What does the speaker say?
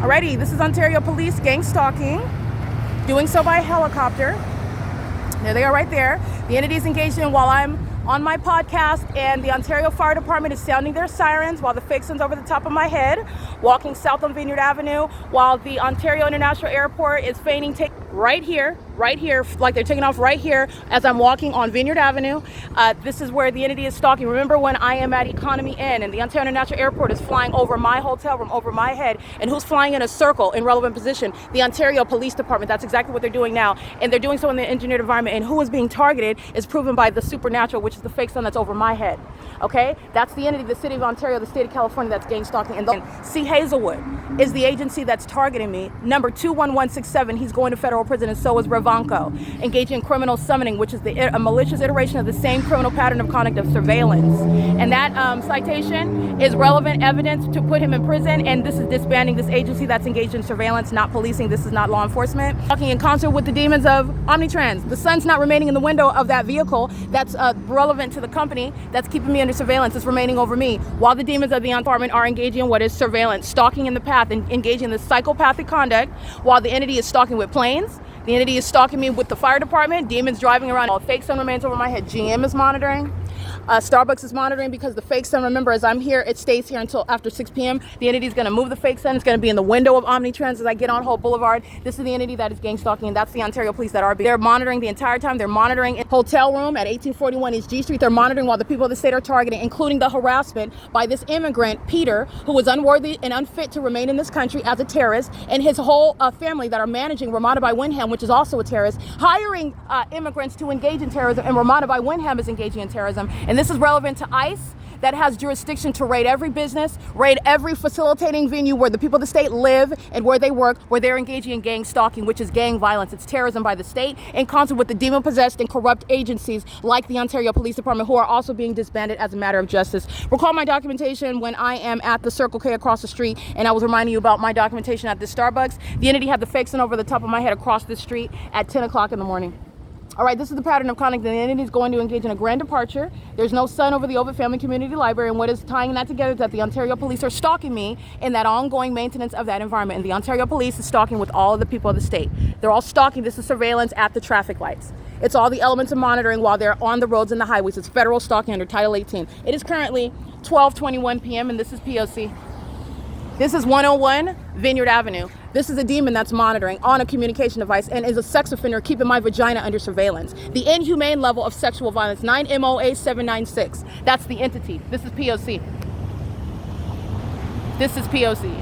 Alrighty, this is Ontario Police gang stalking, doing so by helicopter. There they are right there. The entity is engaged in while I'm on my podcast, and the Ontario Fire Department is sounding their sirens while the fake sun's over the top of my head, walking south on Vineyard Avenue, while the Ontario International Airport is feigning take right here, like they're taking off right here as I'm walking on Vineyard Avenue. This is where the entity is stalking. Remember when I am at Economy Inn and the Ontario International Airport is flying over my hotel room, over my head, and who's flying in a circle in relevant position? The Ontario Police Department. That's exactly what they're doing now, and they're doing so in the engineered environment, and who is being targeted is proven by the supernatural, which is the fake sun that's over my head. Okay, that's the entity, the city of Ontario, the state of California, that's gang stalking. And C. Hazelwood is the agency that's targeting me. Number 21167, he's going to federal prison, and so is Ravanko, engaging in criminal summoning, which is a malicious iteration of the same criminal pattern of conduct of surveillance. And that citation is relevant evidence to put him in prison, and this is disbanding this agency that's engaged in surveillance, not policing. This is not law enforcement. Talking in concert with the demons of Omnitrans. The sun's not remaining in the window of that vehicle that's relevant to the company that's keeping me under surveillance. It's remaining over me, while the demons of the department are engaging in what is surveillance, stalking in the path, and engaging in this psychopathic conduct, while the entity is stalking with planes. The entity is stalking me with the fire department, demons driving around. While fake sun remains over my head, GM is monitoring. Starbucks is monitoring, because the fake sun, remember, as I'm here, it stays here until after 6 p.m. The entity is going to move the fake sun. It's going to be in the window of Omnitrans as I get on Hope Boulevard. This is the entity that is gang stalking, and that's the Ontario Police that are. They're monitoring the entire time. They're monitoring in hotel room at 1841 East G Street. They're monitoring while the people of the state are targeting, including the harassment by this immigrant, Peter, who was unworthy and unfit to remain in this country as a terrorist, and his whole family that are managing Ramada by Windham, which is also a terrorist, hiring immigrants to engage in terrorism, and Ramada by Windham is engaging in terrorism. And this is relevant to ICE, that has jurisdiction to raid every business, raid every facilitating venue where the people of the state live and where they work, where they're engaging in gang stalking, which is gang violence. It's terrorism by the state, in concert with the demon-possessed and corrupt agencies like the Ontario Police Department, who are also being disbanded as a matter of justice. Recall my documentation when I am at the Circle K across the street, and I was reminding you about my documentation at this Starbucks. The entity had the fake sun over the top of my head across the street at 10 o'clock in the morning. All right, this is the pattern of conduct. The entity is going to engage in a grand departure. There's no sun over the Ovid Family Community Library, and what is tying that together is that the Ontario Police are stalking me in that ongoing maintenance of that environment. And the Ontario Police is stalking with all of the people of the state. They're all stalking. This is surveillance at the traffic lights. It's all the elements of monitoring while they're on the roads and the highways. It's federal stalking under Title 18. It is currently 12:21 p.m. and this is P.O.C. This is 101 Vineyard Avenue. This is a demon that's monitoring on a communication device and is a sex offender keeping my vagina under surveillance. The inhumane level of sexual violence, 9 MOA 796. That's the entity. This is P.O.C. This is P.O.C.